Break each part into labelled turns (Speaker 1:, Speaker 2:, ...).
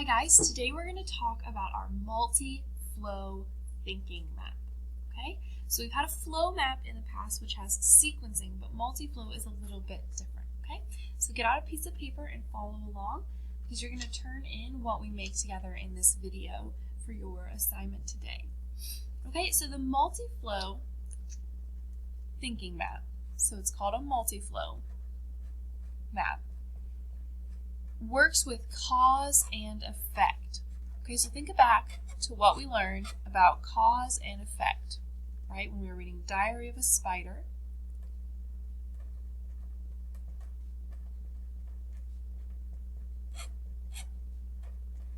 Speaker 1: guys, today we're going to talk about our multi-flow thinking map, okay? So we've had a flow map in the past which has sequencing, but multi-flow is a little bit different, okay? So get out a piece of paper and follow along because you're going to turn in what we make together in this video for your assignment today. Okay, so the multi-flow thinking map, so it's called a multi-flow map, works with cause and effect. Okay, so think back to what we learned about cause and effect, right? When we were reading Diary of a Spider.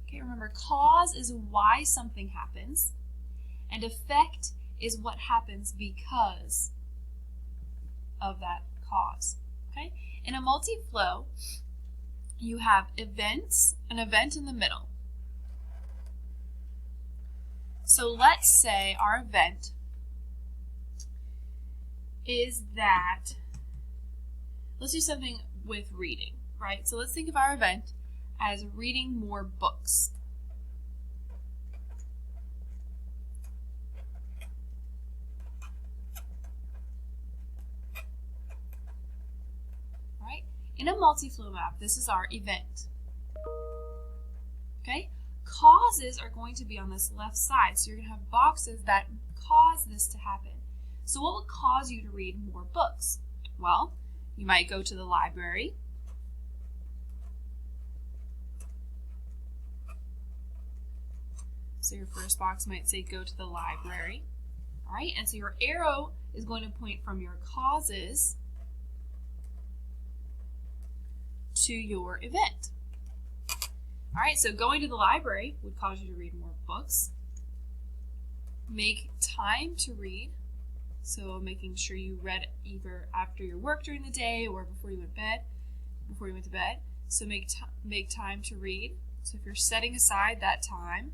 Speaker 1: Okay, remember, cause is why something happens, and effect is what happens because of that cause. Okay? In a multi-flow, you have events, an event in the middle. So let's say our event is that, let's do something with reading, right? So let's think of our event as reading more books. Right? In a multi-flow map, this is our event. Okay? Causes are going to be on this left side, so you're going to have boxes that cause this to happen. So what would cause you to read more books? Well, you might go to the library. So your first box might say go to the library. All right, and so your arrow is going to point from your causes to your event. All right, so going to the library would cause you to read more books. Make time to read. So making sure you read either after your work during the day or before you went to bed. So make time to read. So if you're setting aside that time,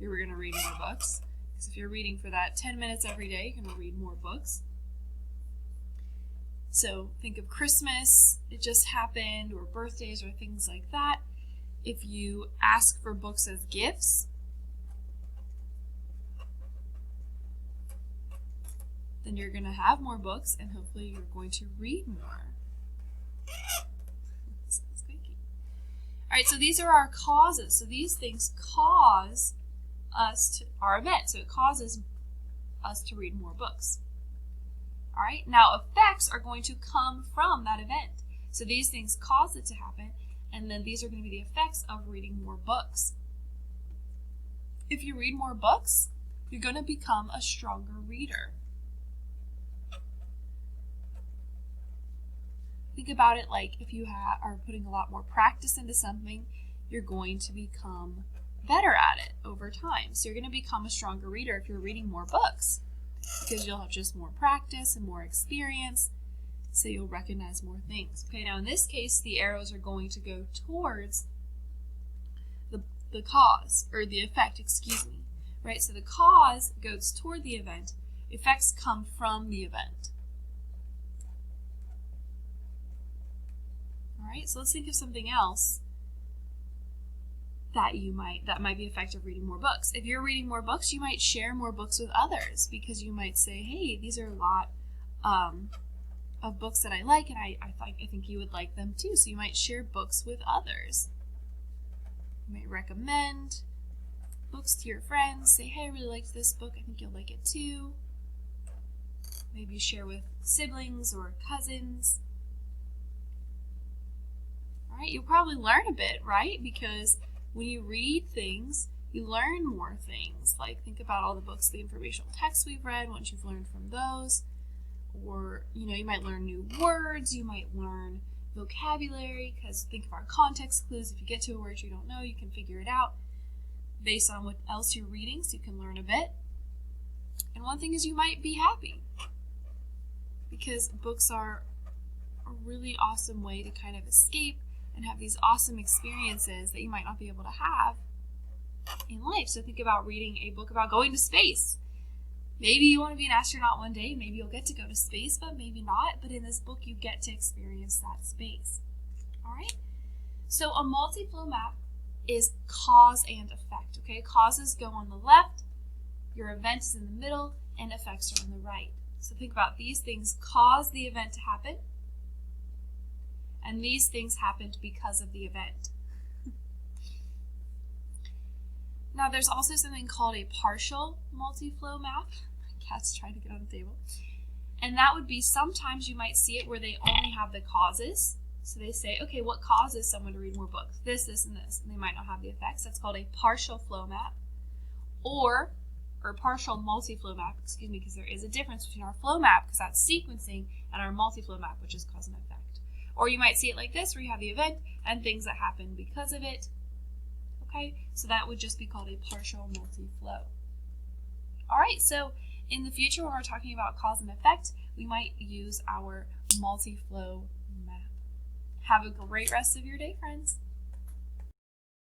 Speaker 1: you're going to read more books. Because if you're reading for that 10 minutes every day, you're going to read more books. So think of Christmas, it just happened, or birthdays or things like that. If you ask for books as gifts, then you're going to have more books and hopefully you're going to read more. Alright, so these are our causes. So these things cause us to our event. So it causes us to read more books. Alright, now effects are going to come from that event. So these things cause it to happen, and then these are going to be the effects of reading more books. If you read more books, you're going to become a stronger reader. Think about it like if you are putting a lot more practice into something, you're going to become better at it over time. So you're going to become a stronger reader if you're reading more books because you'll have just more practice and more experience, so you'll recognize more things. Okay, now in this case, the arrows are going to go towards the cause, or the effect, excuse me. Right, so the cause goes toward the event, effects come from the event. Alright, so let's think of something else that might be effective reading more books. If you're reading more books, you might share more books with others because you might say, hey, these are a lot of books that I like, and I think you would like them too. So you might share books with others. You might recommend books to your friends. Say, hey, I really liked this book. I think you'll like it too. Maybe share with siblings or cousins. All right, you'll probably learn a bit, right? Because when you read things, you learn more things. Like think about all the books, the informational texts we've read, once you've learned from those. Or, you might learn new words, you might learn vocabulary, because think of our context clues. If you get to a word you don't know, you can figure it out based on what else you're reading, so you can learn a bit. And one thing is you might be happy because books are a really awesome way to kind of escape and have these awesome experiences that you might not be able to have in life. So think about reading a book about going to space. Maybe you want to be an astronaut one day, maybe you'll get to go to space, but maybe not. But in this book, you get to experience that space. All right? So a multi-flow map is cause and effect. Okay, causes go on the left, your event is in the middle, and effects are on the right. So think about these things cause the event to happen, and these things happened because of the event. Now there's also something called a partial multi-flow map. My cat's trying to get on the table. And that would be sometimes you might see it where they only have the causes. So they say, okay, what causes someone to read more books? This, this, and this. And they might not have the effects. That's called a partial flow map. Or partial multi-flow map, excuse me, because there is a difference between our flow map, because that's sequencing, and our multi-flow map, which is cause and effect. Or you might see it like this, where you have the event and things that happen because of it. Okay, so that would just be called a partial multi-flow. All right, so in the future when we're talking about cause and effect, we might use our multi-flow map. Have a great rest of your day, friends.